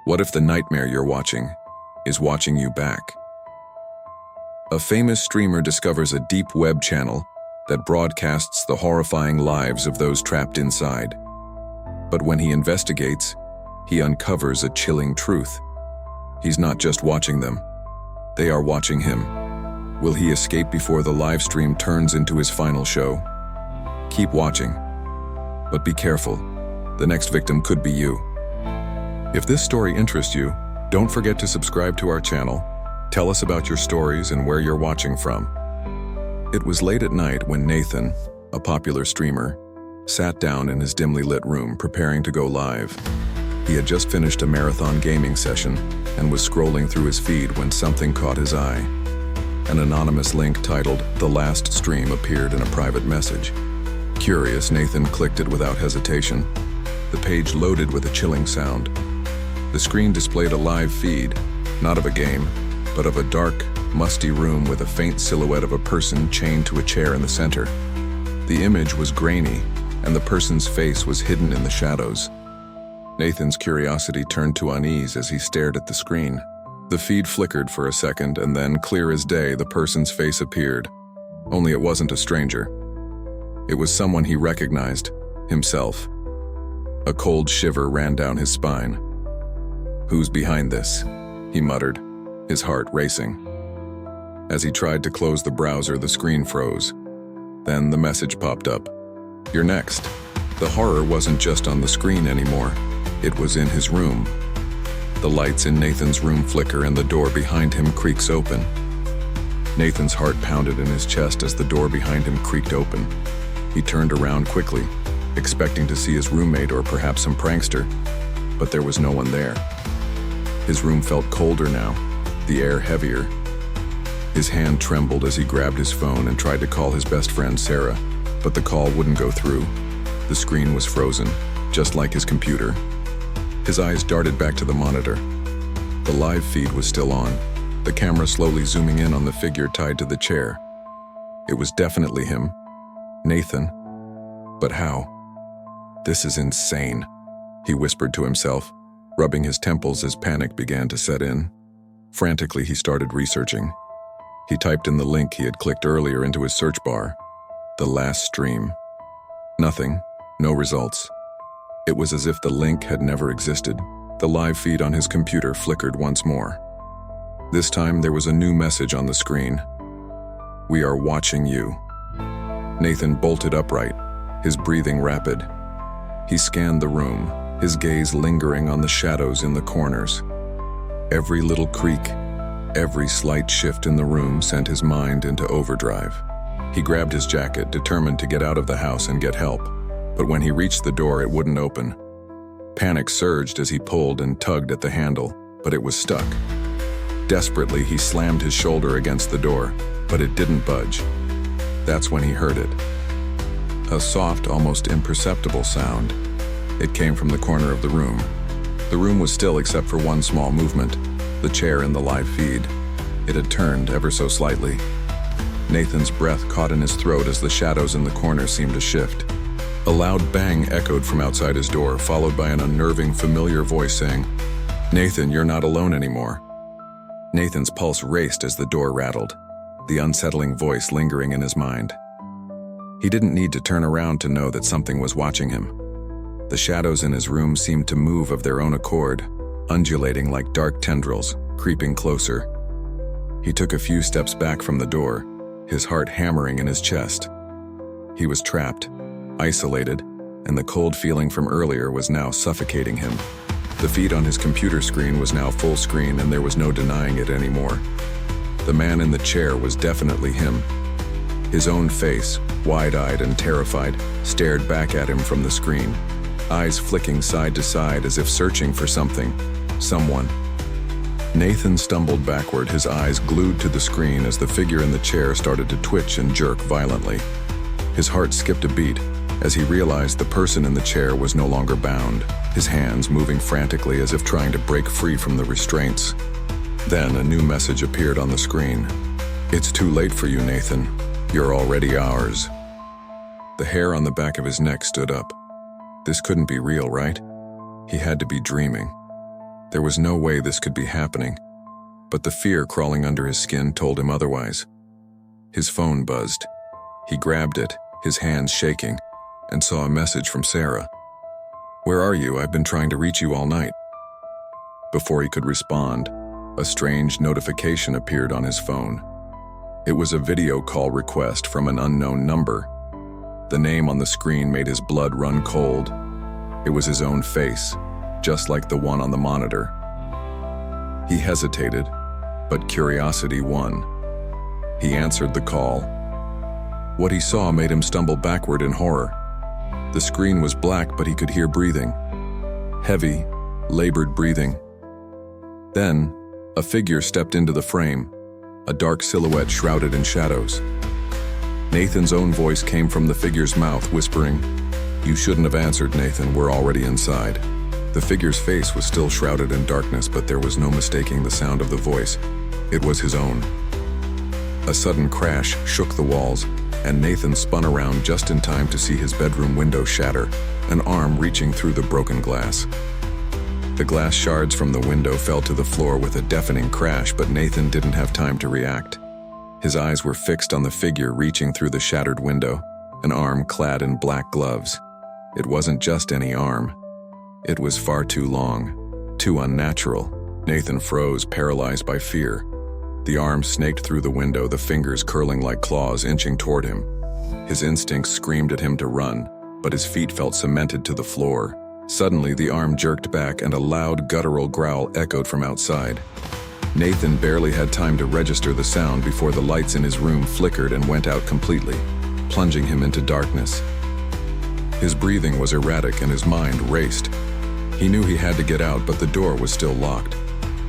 What if the nightmare you're watching is watching you back? A famous streamer discovers a deep web channel that broadcasts the horrifying lives of those trapped inside. But when he investigates, he uncovers a chilling truth. He's not just watching them, they are watching him. Will he escape before the live stream turns into his final show? Keep watching, but be careful. The next victim could be you. If this story interests you, don't forget to subscribe to our channel. Tell us about your stories and where you're watching from. It was late at night when Nathan, a popular streamer, sat down in his dimly lit room preparing to go live. He had just finished a marathon gaming session and was scrolling through his feed when something caught his eye. An anonymous link titled "The Last Stream" appeared in a private message. Curious, Nathan clicked it without hesitation. The page loaded with a chilling sound. The screen displayed a live feed, not of a game, but of a dark, musty room with a faint silhouette of a person chained to a chair in the center. The image was grainy, and the person's face was hidden in the shadows. Nathan's curiosity turned to unease as he stared at the screen. The feed flickered for a second, and then, clear as day, the person's face appeared. Only it wasn't a stranger. It was someone he recognized, himself. A cold shiver ran down his spine. "Who's behind this?" he muttered, his heart racing. As he tried to close the browser, the screen froze. Then the message popped up. "You're next." The horror wasn't just on the screen anymore. It was in his room. The lights in Nathan's room flicker and the door behind him creaks open. Nathan's heart pounded in his chest as the door behind him creaked open. He turned around quickly, expecting to see his roommate or perhaps some prankster, but there was no one there. His room felt colder now, the air heavier. His hand trembled as he grabbed his phone and tried to call his best friend Sarah, but the call wouldn't go through. The screen was frozen, just like his computer. His eyes darted back to the monitor. The live feed was still on, the camera slowly zooming in on the figure tied to the chair. It was definitely him, Nathan. But how? "This is insane," he whispered to himself, rubbing his temples as panic began to set in. Frantically, he started researching. He typed in the link he had clicked earlier into his search bar. "The last stream." Nothing, no results. It was as if the link had never existed. The live feed on his computer flickered once more. This time there was a new message on the screen. "We are watching you." Nathan bolted upright, his breathing rapid. He scanned the room, his gaze lingering on the shadows in the corners. Every little creak, every slight shift in the room sent his mind into overdrive. He grabbed his jacket, determined to get out of the house and get help. But when he reached the door, it wouldn't open. Panic surged as he pulled and tugged at the handle, but it was stuck. Desperately, he slammed his shoulder against the door, but it didn't budge. That's when he heard it. A soft, almost imperceptible sound. It came from the corner of the room. The room was still except for one small movement, the chair in the live feed. It had turned ever so slightly. Nathan's breath caught in his throat as the shadows in the corner seemed to shift. A loud bang echoed from outside his door, followed by an unnerving, familiar voice saying, "Nathan, you're not alone anymore." Nathan's pulse raced as the door rattled, the unsettling voice lingering in his mind. He didn't need to turn around to know that something was watching him. The shadows in his room seemed to move of their own accord, undulating like dark tendrils, creeping closer. He took a few steps back from the door, his heart hammering in his chest. He was trapped, isolated, and the cold feeling from earlier was now suffocating him. The feed on his computer screen was now full screen, and there was no denying it anymore. The man in the chair was definitely him. His own face, wide-eyed and terrified, stared back at him from the screen, eyes flicking side to side as if searching for something, someone. Nathan stumbled backward, his eyes glued to the screen as the figure in the chair started to twitch and jerk violently. His heart skipped a beat as he realized the person in the chair was no longer bound, his hands moving frantically as if trying to break free from the restraints. Then a new message appeared on the screen. "It's too late for you, Nathan. You're already ours." The hair on the back of his neck stood up. This couldn't be real, right? He had to be dreaming. There was no way this could be happening, but the fear crawling under his skin told him otherwise. His phone buzzed. He grabbed it, his hands shaking, and saw a message from Sarah. "Where are you? I've been trying to reach you all night." Before he could respond, a strange notification appeared on his phone. It was a video call request from an unknown number. The name on the screen made his blood run cold. It was his own face, just like the one on the monitor. He hesitated, but curiosity won. He answered the call. What he saw made him stumble backward in horror. The screen was black, but he could hear breathing. Heavy, labored breathing. Then, a figure stepped into the frame, a dark silhouette shrouded in shadows. Nathan's own voice came from the figure's mouth, whispering, "You shouldn't have answered, Nathan, we're already inside." The figure's face was still shrouded in darkness, but there was no mistaking the sound of the voice. It was his own. A sudden crash shook the walls, and Nathan spun around just in time to see his bedroom window shatter, an arm reaching through the broken glass. The glass shards from the window fell to the floor with a deafening crash, but Nathan didn't have time to react. His eyes were fixed on the figure reaching through the shattered window, an arm clad in black gloves. It wasn't just any arm. It was far too long, too unnatural. Nathan froze, paralyzed by fear. The arm snaked through the window, the fingers curling like claws, inching toward him. His instincts screamed at him to run, but his feet felt cemented to the floor. Suddenly, the arm jerked back and a loud, guttural growl echoed from outside. Nathan barely had time to register the sound before the lights in his room flickered and went out completely, plunging him into darkness. His breathing was erratic and his mind raced. He knew he had to get out, but the door was still locked.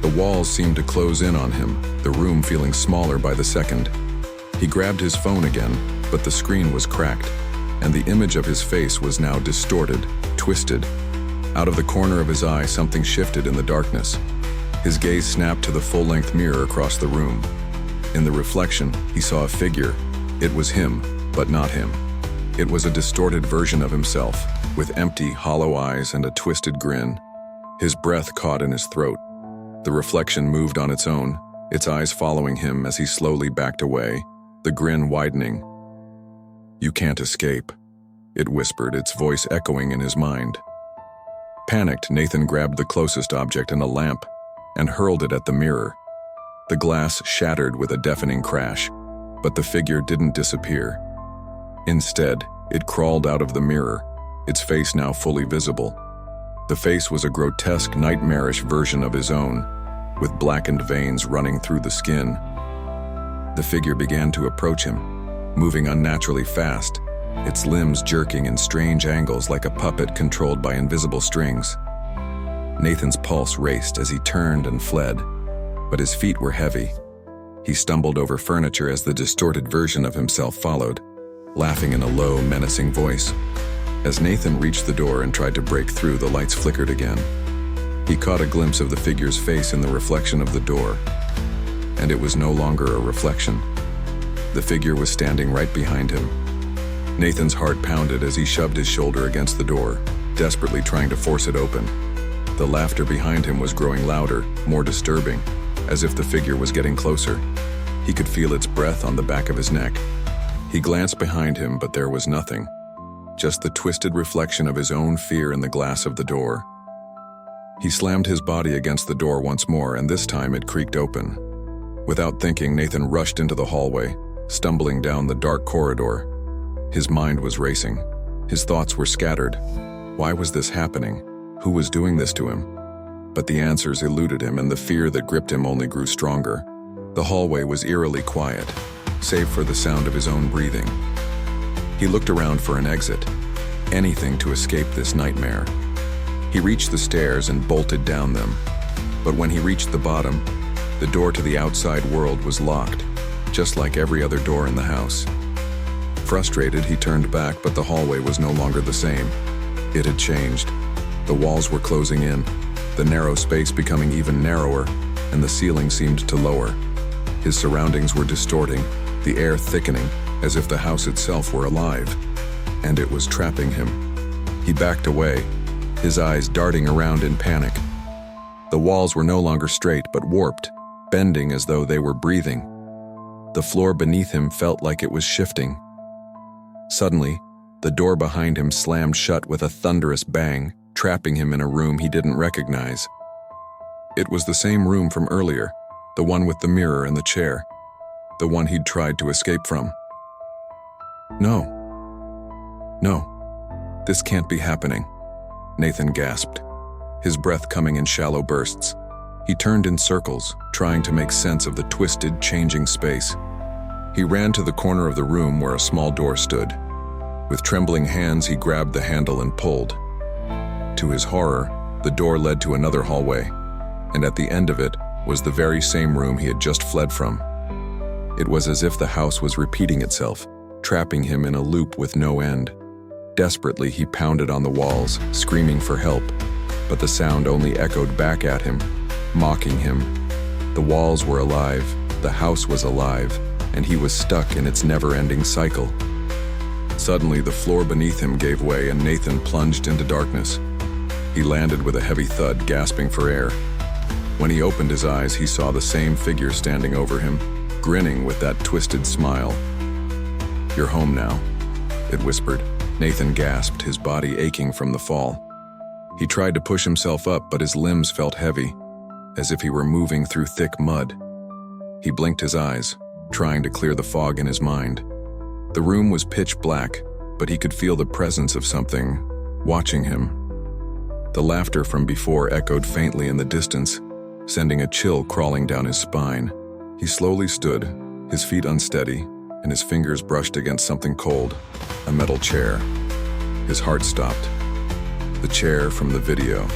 The walls seemed to close in on him, the room feeling smaller by the second. He grabbed his phone again, but the screen was cracked, and the image of his face was now distorted, twisted. Out of the corner of his eye, something shifted in the darkness. His gaze snapped to the full-length mirror across the room. In the reflection, he saw a figure. It was him, but not him. It was a distorted version of himself, with empty, hollow eyes and a twisted grin. His breath caught in his throat. The reflection moved on its own, its eyes following him as he slowly backed away, the grin widening. "You can't escape," it whispered, its voice echoing in his mind. Panicked, Nathan grabbed the closest object, a lamp, and hurled it at the mirror. The glass shattered with a deafening crash, but the figure didn't disappear. Instead, it crawled out of the mirror, its face now fully visible. The face was a grotesque, nightmarish version of his own, with blackened veins running through the skin. The figure began to approach him, moving unnaturally fast, its limbs jerking in strange angles like a puppet controlled by invisible strings. Nathan's pulse raced as he turned and fled, but his feet were heavy. He stumbled over furniture as the distorted version of himself followed, laughing in a low, menacing voice. As Nathan reached the door and tried to break through, the lights flickered again. He caught a glimpse of the figure's face in the reflection of the door, and it was no longer a reflection. The figure was standing right behind him. Nathan's heart pounded as he shoved his shoulder against the door, desperately trying to force it open. The laughter behind him was growing louder, more disturbing, as if the figure was getting closer. He could feel its breath on the back of his neck. He glanced behind him, but there was nothing. Just the twisted reflection of his own fear in the glass of the door. He slammed his body against the door once more, and this time it creaked open. Without thinking, Nathan rushed into the hallway, stumbling down the dark corridor. His mind was racing. His thoughts were scattered. Why was this happening? Who was doing this to him? But the answers eluded him, and the fear that gripped him only grew stronger. The hallway was eerily quiet, save for the sound of his own breathing. He looked around for an exit, anything to escape this nightmare. He reached the stairs and bolted down them. But when he reached the bottom, the door to the outside world was locked, just like every other door in the house. Frustrated, he turned back, but the hallway was no longer the same. It had changed. The walls were closing in, the narrow space becoming even narrower, and the ceiling seemed to lower. His surroundings were distorting, the air thickening, as if the house itself were alive, and it was trapping him. He backed away, his eyes darting around in panic. The walls were no longer straight but warped, bending as though they were breathing. The floor beneath him felt like it was shifting. Suddenly, the door behind him slammed shut with a thunderous bang, trapping him in a room he didn't recognize. It was the same room from earlier, the one with the mirror and the chair, the one he'd tried to escape from. No, this can't be happening, Nathan gasped, his breath coming in shallow bursts. He turned in circles, trying to make sense of the twisted, changing space. He ran to the corner of the room where a small door stood. With trembling hands, he grabbed the handle and pulled. To his horror, the door led to another hallway, and at the end of it was the very same room he had just fled from. It was as if the house was repeating itself, trapping him in a loop with no end. Desperately, he pounded on the walls, screaming for help, but the sound only echoed back at him, mocking him. The walls were alive, the house was alive, and he was stuck in its never-ending cycle. Suddenly, the floor beneath him gave way and Nathan plunged into darkness. He landed with a heavy thud, gasping for air. When he opened his eyes, he saw the same figure standing over him, grinning with that twisted smile. "You're home now," it whispered. Nathan gasped, his body aching from the fall. He tried to push himself up, but his limbs felt heavy, as if he were moving through thick mud. He blinked his eyes, trying to clear the fog in his mind. The room was pitch black, but he could feel the presence of something watching him. The laughter from before echoed faintly in the distance, sending a chill crawling down his spine. He slowly stood, his feet unsteady, and his fingers brushed against something cold, a metal chair. His heart stopped. The chair from the video,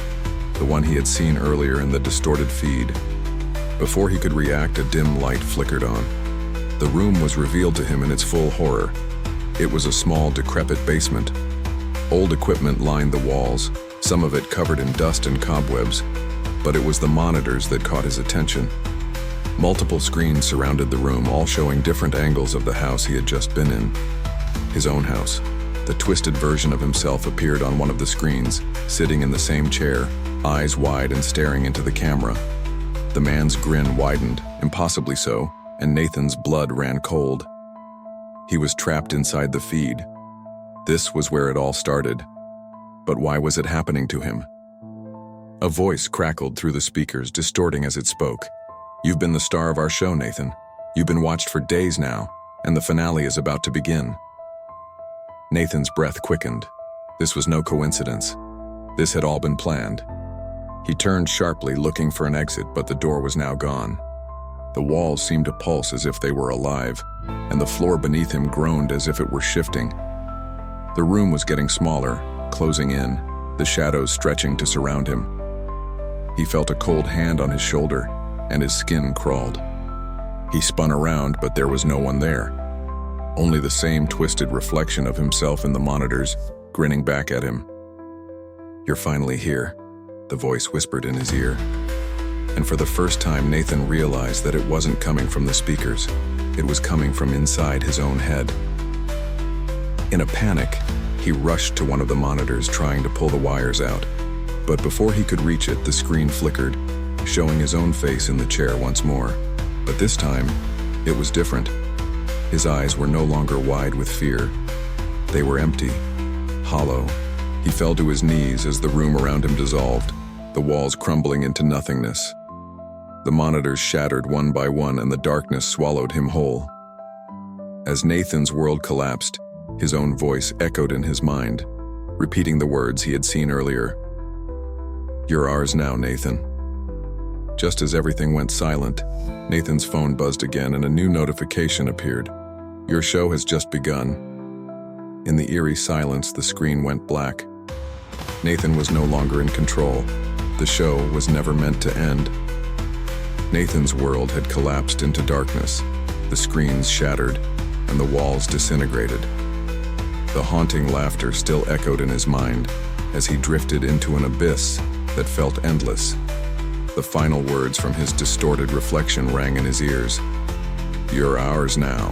the one he had seen earlier in the distorted feed. Before he could react, a dim light flickered on. The room was revealed to him in its full horror. It was a small, decrepit basement. Old equipment lined the walls, some of it covered in dust and cobwebs, but it was the monitors that caught his attention. Multiple screens surrounded the room, all showing different angles of the house he had just been in. His own house. The twisted version of himself appeared on one of the screens, sitting in the same chair, eyes wide and staring into the camera. The man's grin widened, impossibly so, and Nathan's blood ran cold. He was trapped inside the feed. This was where it all started. But why was it happening to him? A voice crackled through the speakers, distorting as it spoke. "You've been the star of our show, Nathan. You've been watched for days now, and the finale is about to begin." Nathan's breath quickened. This was no coincidence. This had all been planned. He turned sharply, looking for an exit, but the door was now gone. The walls seemed to pulse as if they were alive, and the floor beneath him groaned as if it were shifting. The room was getting smaller, closing in, the shadows stretching to surround him. He felt a cold hand on his shoulder, and his skin crawled. He spun around, but there was no one there. Only the same twisted reflection of himself in the monitors, grinning back at him. "You're finally here," the voice whispered in his ear. And for the first time, Nathan realized that it wasn't coming from the speakers. It was coming from inside his own head. In a panic, he rushed to one of the monitors, trying to pull the wires out. But before he could reach it, the screen flickered, showing his own face in the chair once more. But this time, it was different. His eyes were no longer wide with fear. They were empty, hollow. He fell to his knees as the room around him dissolved, the walls crumbling into nothingness. The monitors shattered one by one, and the darkness swallowed him whole. As Nathan's world collapsed, his own voice echoed in his mind, repeating the words he had seen earlier. "You're ours now, Nathan." Just as everything went silent, Nathan's phone buzzed again and a new notification appeared. "Your show has just begun." In the eerie silence, the screen went black. Nathan was no longer in control. The show was never meant to end. Nathan's world had collapsed into darkness. The screens shattered, and the walls disintegrated. The haunting laughter still echoed in his mind as he drifted into an abyss that felt endless. The final words from his distorted reflection rang in his ears. "You're ours now."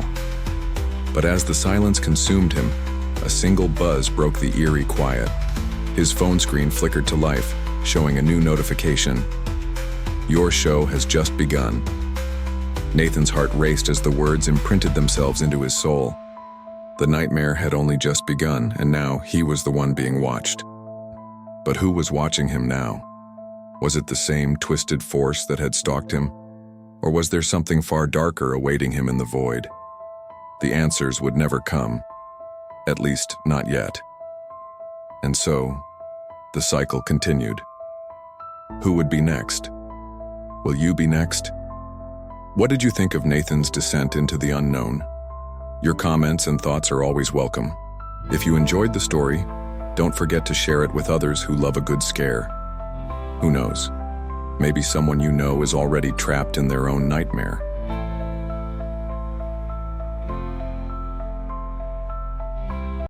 But as the silence consumed him, a single buzz broke the eerie quiet. His phone screen flickered to life, showing a new notification. Your show has just begun. Nathan's heart raced as the words imprinted themselves into his soul. The nightmare had only just begun, and now he was the one being watched. But who was watching him now? Was it the same twisted force that had stalked him? Or was there something far darker awaiting him in the void? The answers would never come, at least not yet. And so, the cycle continued. Who would be next? Will you be next? What did you think of Nathan's descent into the unknown? Your comments and thoughts are always welcome. If you enjoyed the story, don't forget to share it with others who love a good scare. Who knows? Maybe someone you know is already trapped in their own nightmare.